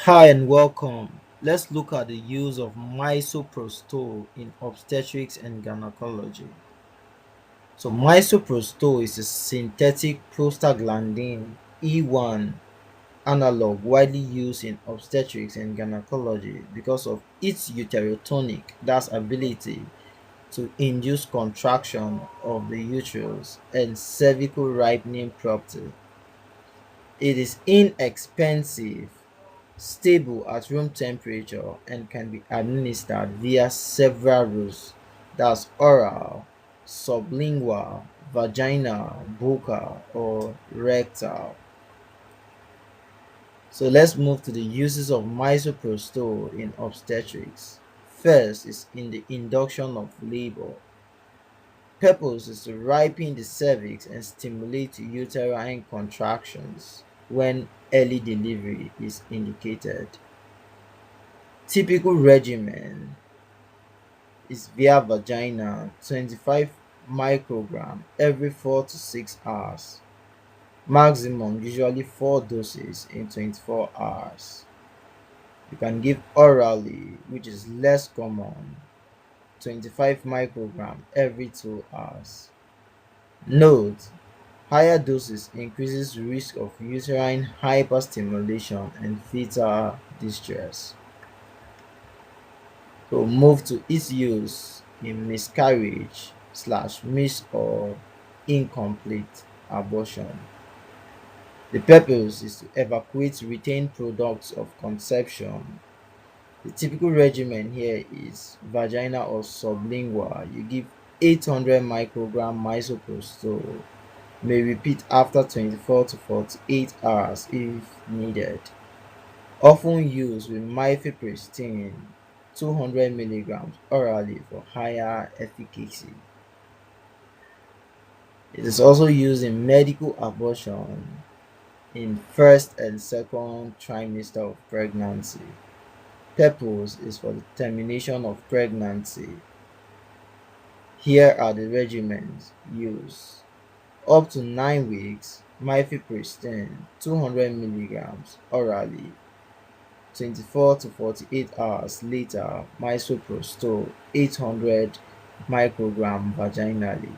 Hi and welcome. Let's look at the use of misoprostol in obstetrics and gynecology. So, misoprostol is a synthetic prostaglandin E1 analog widely used in obstetrics and gynecology because of its uterotonic, that's ability to induce contraction of the uterus and cervical ripening property. It is inexpensive, stable at room temperature, and can be administered via several routes, that's oral, sublingual, vaginal, buccal, or rectal. So let's move to the uses of misoprostol in obstetrics. First is in the induction of labor. Purpose is to ripen the cervix and stimulate uterine contractions when early delivery is indicated. Typical regimen is via vagina 25 microgram every 4 to 6 hours. Maximum usually 4 doses in 24 hours. You can give orally, which is less common, 25 microgram every 2 hours. Note: higher doses increases risk of uterine hyperstimulation and fetal distress. So move to its use in miscarriage slash miss or incomplete abortion. The purpose is to evacuate retained products of conception. The typical regimen here is vaginal or sublingual. You give 800 microgram misoprostol. May repeat after 24 to 48 hours if needed. Often used with mifepristone 200 milligrams orally for higher efficacy. It is also used in medical abortion in first and second trimester of pregnancy. Purpose is for the termination of pregnancy. Here are the regimens used. Up to 9 weeks, mifepristone 200 milligrams orally. 24 to 48 hours later, misoprostol 800 microgram vaginally,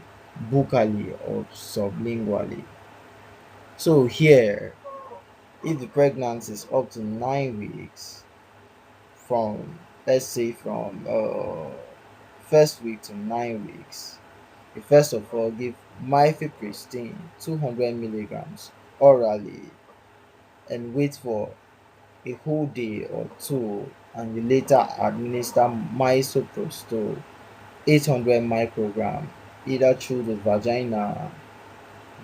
buccally, or sublingually. So here, if the pregnancy is up to 9 weeks, from let's say from first week to 9 weeks, you first of all give mifepristone 200 milligrams orally and wait for a whole day or two, and you later administer misoprostol 800 microgram either through the vagina,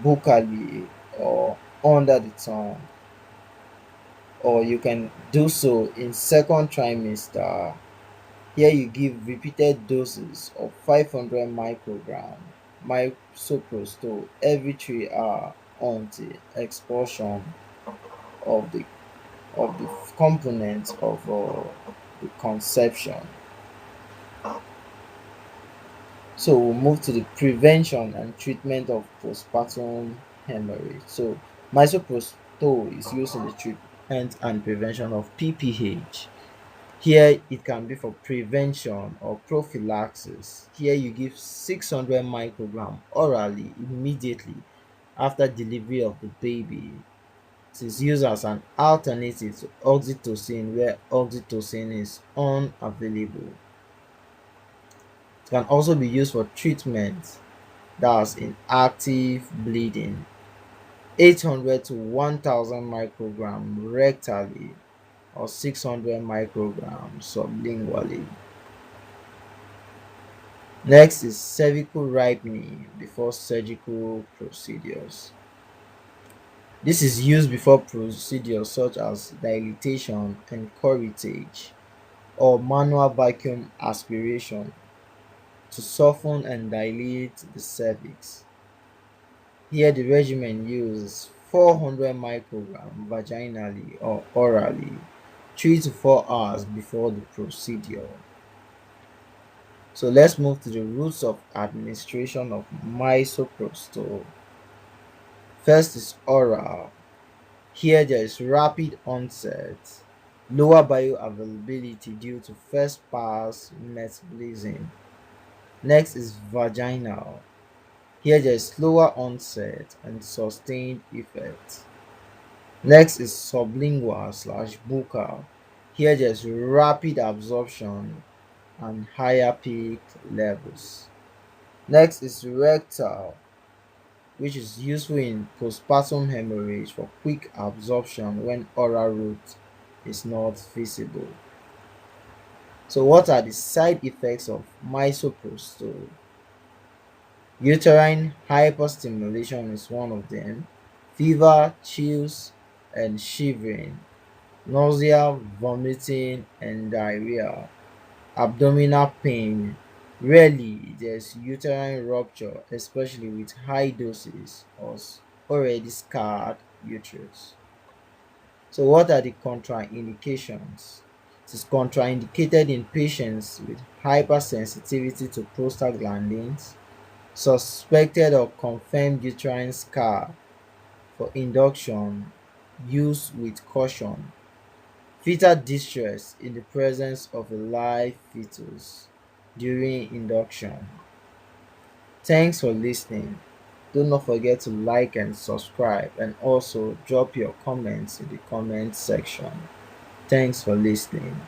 buccally, or under the tongue. Or you can do so in second trimester. Here you give repeated doses of 500 microgram misoprostol every 3 hours until expulsion of the components of the conception. So we'll move to the prevention and treatment of postpartum hemorrhage. So misoprostol is used in the treatment and prevention of PPH. Here it can be for prevention or prophylaxis. Here you give 600 microgram orally immediately after delivery of the baby. It is used as an alternative to oxytocin where oxytocin is unavailable. It can also be used for treatment, that's in active bleeding. 800 to 1000 microgram rectally or 600 microgram sublingually. Next is cervical ripening before surgical procedures. This is used before procedures such as dilatation and curettage or manual vacuum aspiration to soften and dilate the cervix. Here the regimen uses 400 microgram vaginally or orally 3 to 4 hours before the procedure. So let's move to the routes of administration of misoprostol. First is oral. Here there is rapid onset. lower bioavailability due to first pass metabolism. Next is vaginal. Here there is slower onset and sustained effect. Next is sublingual slash buccal. Here there's rapid absorption and higher peak levels. Next is rectal, which is useful in postpartum hemorrhage for quick absorption when oral route is not feasible. So, what are the side effects of misoprostol? Uterine hyperstimulation is one of them. Fever, chills, and shivering. Nausea, vomiting, and diarrhea. Abdominal pain. Rarely there's uterine rupture, especially with high doses or already scarred uterus. So, what are the contraindications? It is contraindicated in patients with hypersensitivity to prostaglandins, suspected or confirmed uterine scar. For induction, use with caution. Fetal distress in the presence of a live fetus during induction. Thanks for listening. Do not forget to like and subscribe, and also drop your comments in the comment section. Thanks for listening.